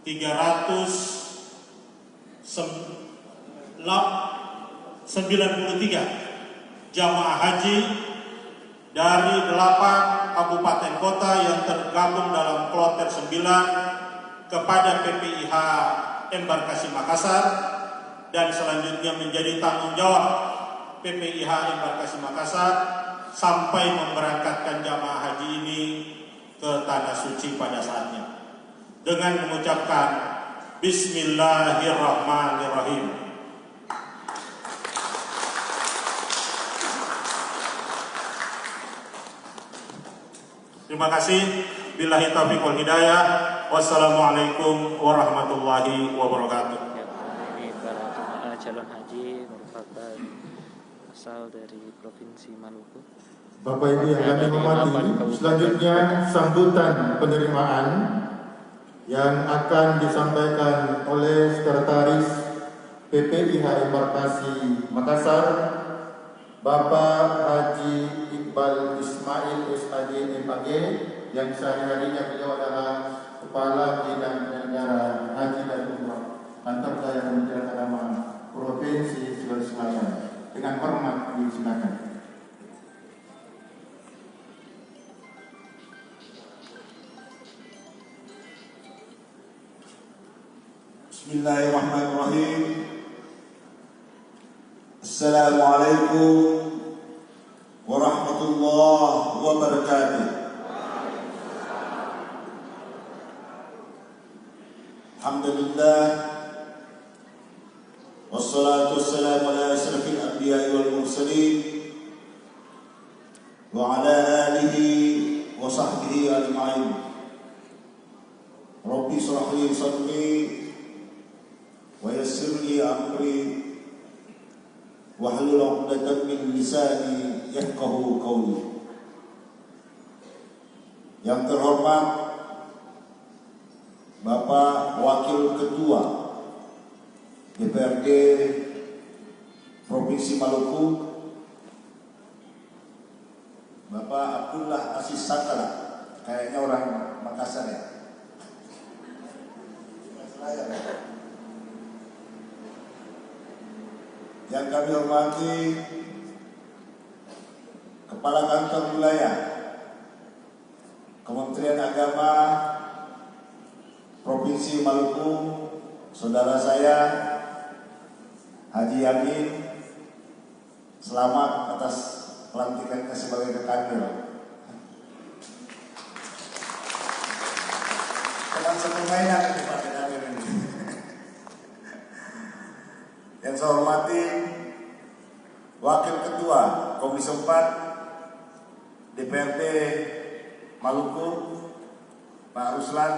393 jamaah haji dari 8 kabupaten kota yang tergabung dalam kloter 9 kepada PPIH Embarkasi Makassar, dan selanjutnya menjadi tanggung jawab PPIH Embarkasi Makassar sampai memberangkatkan jamaah haji ini ke Tanah Suci pada saatnya dengan mengucapkan Bismillahirrahmanirrahim. Terima kasih. Billahi taufiq wal hidayah. Wassalamualaikum warahmatullahi wabarakatuh. Ini para jemaah calon haji merupakan asal dari Provinsi Maluku. Bapak Ibu yang kami hormati, selanjutnya sambutan penerimaan yang akan disampaikan oleh Sekretaris PPIH Embarkasi Makassar, Bapak Haji Iqbal Ismail SAG MAG yang sehari-harinya beliau adalah Kepala Bidang Penyelenggara Haji dan Umrah Kantor Wilayah Kementerian Agama Provinsi Sulawesi Selatan. Dengan hormat disilakan. Bismillahirrahmanirrahim. Assalamualaikum warahmatullahi wabarakatuh. Alhamdulillah, wassalatu wassalamu ala asyrafil anbiya'i wal mursalin wa ala alihi wa sahbihi ajma'in. Rabbi shrah li sadri wa yassir li amri wahlul 'uqdatam min lisani yafqahu qawli. Yang terhormat Bapak Wakil Ketua DPRD Provinsi Maluku, Bapak Abdullah Aziz Sakala, kayaknya orang Makassar ya. Yang kami hormati Kepala Kantor Wilayah Kementerian Agama Provinsi Maluku, saudara saya Haji Yamin, selamat atas pelantikannya sebagai Kekanwil. Teman semuanya di Pak Kekanwil ini. Yang saya hormati Wakil Ketua Komisi 4 DPRD Maluku, Pak Ruslan.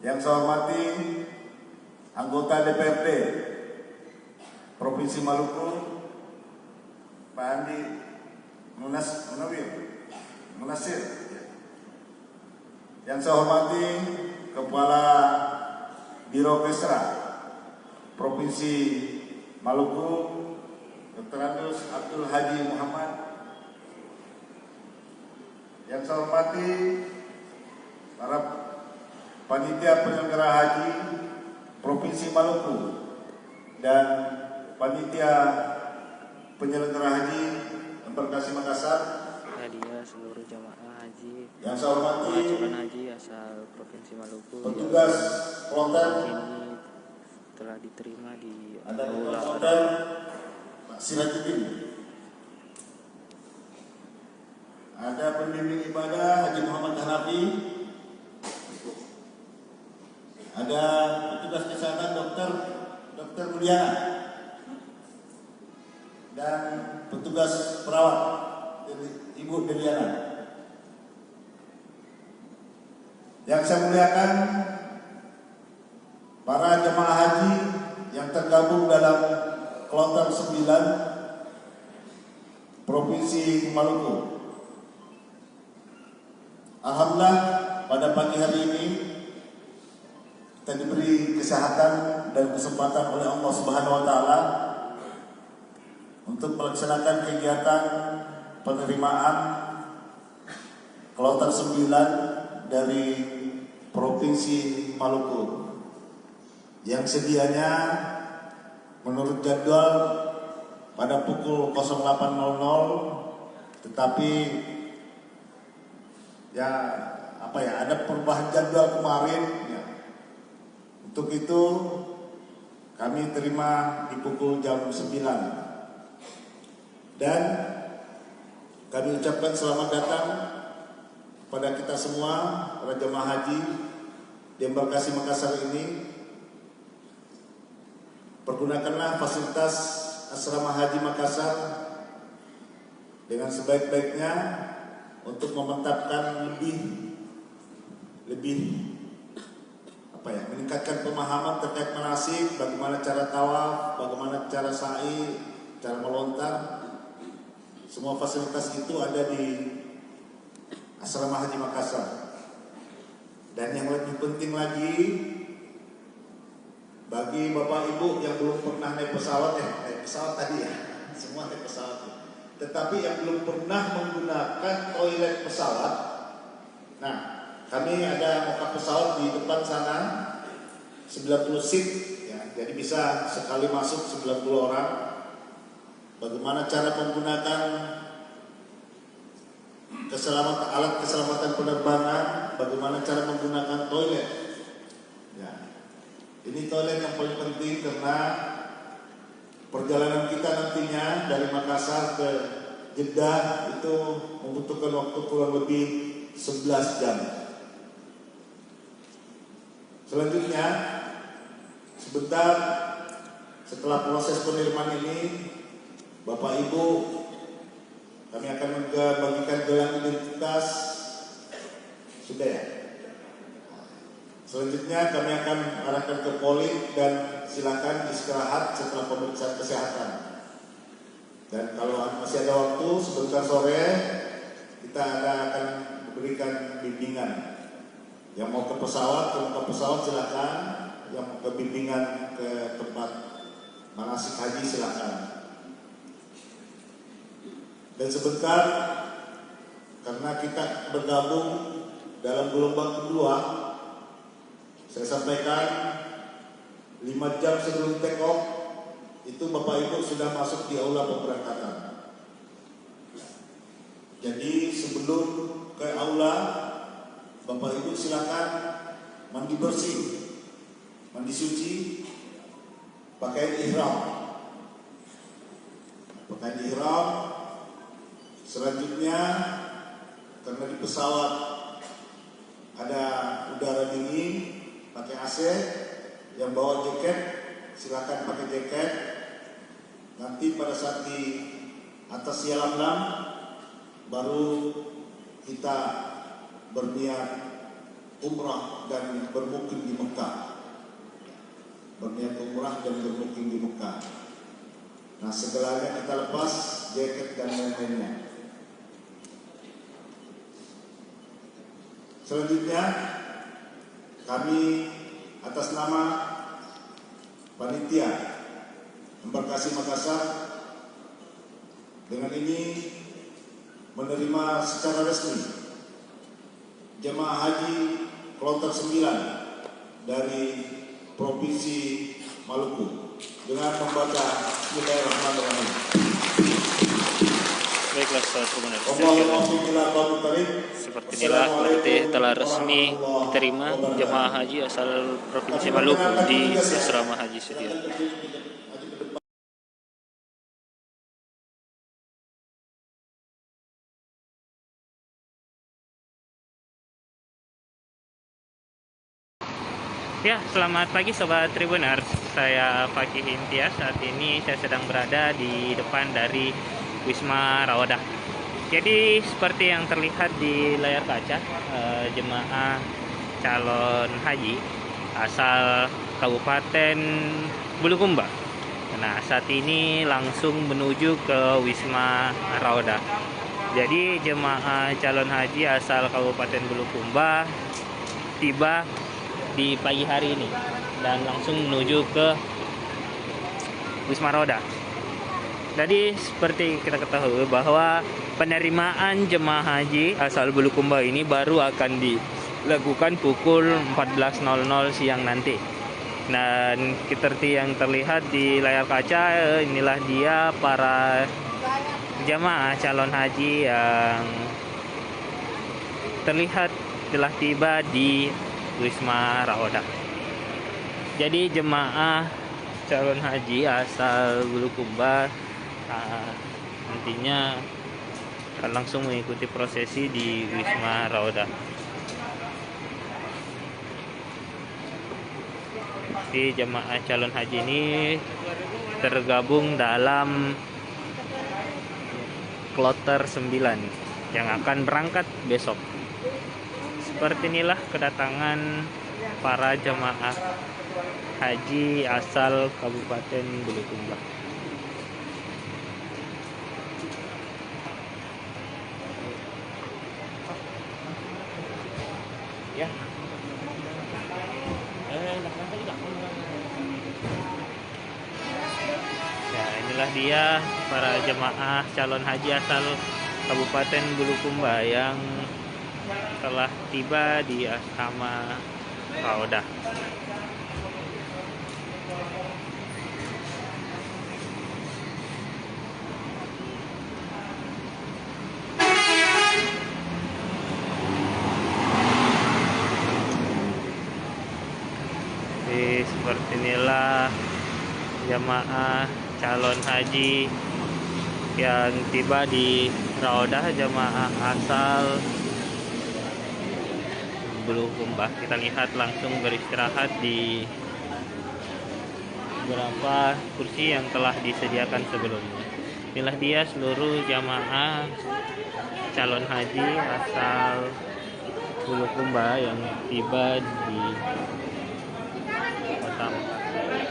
Yang saya hormati anggota DPRD Provinsi Maluku, Pak Andi Munasir. Yang saya hormati Kepala Biro Kesra Provinsi Maluku, Dr. Andus Abdul Haji Muhammad. Yang saya hormati para Panitia Penyelenggara Haji Provinsi Maluku dan Panitia Penyelenggara Haji Embarkasi Makassar. Hadiah seluruh jamaah haji yang saya hormati pelacuran haji asal Provinsi Maluku. Petugas kloter ini telah diterima di ada kloter Pak Sirajuddin. Ada pembimbing ibadah Haji Muhammad Hanafi. Ada petugas kesehatan Dokter Mulyana dan petugas perawat Ibu Deliana. Yang saya muliakan para jemaah haji yang tergabung dalam kloter 9 Provinsi Maluku. Alhamdulillah pada pagi hari ini kita diberi kesehatan dan kesempatan oleh Allah Subhanahu wa taala untuk melaksanakan kegiatan penerimaan kloter 9 dari Provinsi Maluku yang sedianya menurut jadwal pada pukul 08.00, tetapi ada perubahan jadwal kemarin ya. Untuk itu kami terima di pukul jam 9 dan kami ucapkan selamat datang pada kita semua para jemaah haji di Embarkasi Makassar ini. Pergunakanlah fasilitas asrama haji Makassar dengan sebaik-baiknya untuk memantapkan lebih meningkatkan pemahaman terkait manasik, bagaimana cara tawaf, bagaimana cara sa'i, cara melontar. Semua fasilitas itu ada di asrama haji Makassar. Dan yang lebih penting lagi, bagi Bapak Ibu yang belum pernah naik pesawat tadi ya, semua naik pesawat. tetapi yang belum pernah menggunakan toilet pesawat. Nah, kami ada mock-up pesawat di depan sana, 90 seat, ya, jadi bisa sekali masuk 90 orang. Bagaimana cara menggunakan alat keselamatan penerbangan, bagaimana cara menggunakan toilet. Ya. Ini toilet yang paling penting karena perjalanan kita nantinya dari Makassar ke Jeddah itu membutuhkan waktu kurang lebih 11 jam. Selanjutnya, sebentar setelah proses penerimaan ini, Bapak Ibu, kami akan membagikan gelang identitas. Sudah ya? Selanjutnya kami akan arahkan ke Polin dan silakan istirahat setelah pemeriksaan kesehatan. Dan kalau masih ada waktu, sebentar sore kita akan memberikan bimbingan. Yang mau ke pesawat silakan. Yang mau ke bimbingan ke tempat manasik haji silakan. Dan sebentar, karena kita bergabung dalam gelombang kedua, saya sampaikan 5 jam sebelum take off itu Bapak Ibu sudah masuk di aula pemberangkatan. Jadi sebelum ke aula, Bapak Ibu silakan mandi bersih, mandi suci, pakai ihram. Pakai ihram. Selanjutnya, karena di pesawat ada udara dingin, pakai AC. Yang bawa jaket silakan pakai jaket. Nanti pada saat di atas Yalamlam baru kita berniat umrah dan bermukim di Mekah. Berniat umrah dan bermukim di Mekah. Nah, segalanya kita lepas jaket dan lain-lainnya. Selanjutnya kami atas nama panitia Embarkasi Makassar dengan ini menerima secara resmi jemaah haji kloter 9 dari Provinsi Maluku dengan membaca Bismillahirrahmanirrahim. Baiklah saudara Tribuners, seperti inilah berarti telah resmi diterima jemaah haji asal Provinsi Maluku di Asrama Haji Sudiarto. Ya, selamat pagi Sobat Tribuners, saya Fakih Imtiaz. Saat ini saya sedang berada di depan dari Wisma Rawadah. Jadi seperti yang terlihat di layar kaca, jemaah calon haji asal Kabupaten Bulukumba. Nah, saat ini langsung menuju ke Wisma Rawadah. Jadi jemaah calon haji asal Kabupaten Bulukumba tiba di pagi hari ini dan langsung menuju ke Wisma Rawadah. Jadi seperti kita ketahui bahwa penerimaan jemaah haji asal Bulukumba ini baru akan dilakukan pukul 14.00 siang nanti. Dan seperti yang terlihat di layar kaca, inilah dia para jemaah calon haji yang terlihat telah tiba di Wisma Rawadah. Jadi jemaah calon haji asal Bulukumba nantinya akan langsung mengikuti prosesi di Wisma Rawadah. Di jemaah calon haji ini tergabung dalam kloter 9 yang akan berangkat besok. Seperti inilah kedatangan para jemaah haji asal Kabupaten Bulukumba. Ya. Ya, inilah dia para jemaah calon haji asal Kabupaten Bulukumba yang telah tiba di Asrama Raodah. Seperti inilah jamaah calon haji yang tiba di Raodah, jamaah asal Bulukumba. Kita lihat langsung beristirahat di beberapa kursi yang telah disediakan sebelumnya. Inilah dia seluruh jamaah calon haji asal Bulukumba yang tiba di Kota Makassar.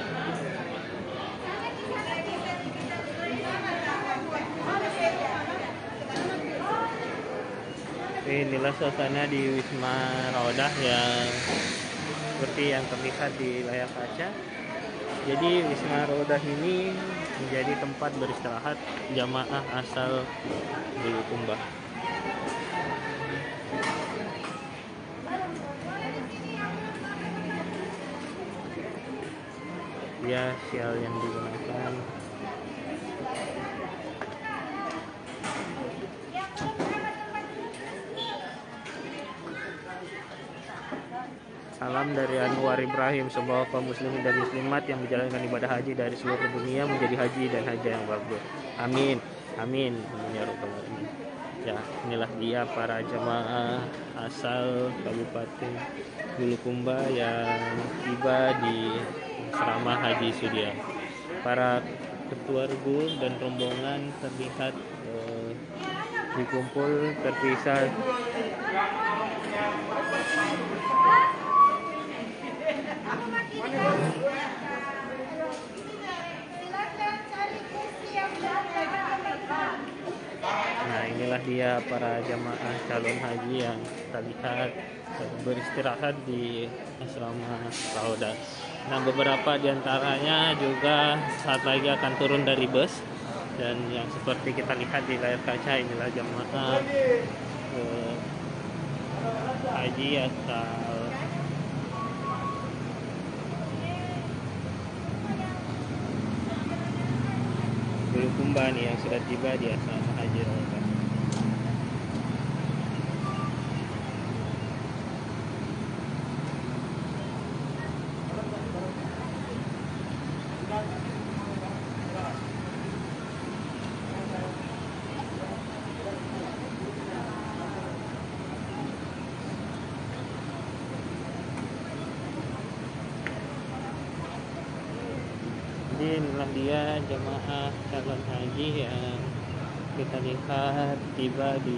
Inilah suasana di Wisma Raodah yang seperti yang terlihat di layar kaca. Jadi Wisma Raodah ini menjadi tempat beristirahat jamaah asal Bulukumba. Ya, sial yang digunakan. Salam dari Anwar Ibrahim, semoga kaum muslimin dan muslimat yang menjalankan ibadah haji dari seluruh dunia menjadi haji dan haji yang bagus. Amin. Amin. Ya Rabbal alamin. Ya, inilah dia para jamaah asal Kabupaten Bulukumba yang tiba di Asrama Haji Sudia. Para ketua regu dan rombongan terlihat dikumpul terpisah. Nah, inilah dia para jamaah calon haji yang terlihat beristirahat di Asrama Raodah. Nah, beberapa diantaranya juga saat lagi akan turun dari bus, dan yang seperti kita lihat di layar kaca inilah jamaah haji asal Bulukumba nih yang sudah tiba di Asrama Haji Raodah. Jadi inilah dia jemaah calon haji yang kita lihat tiba di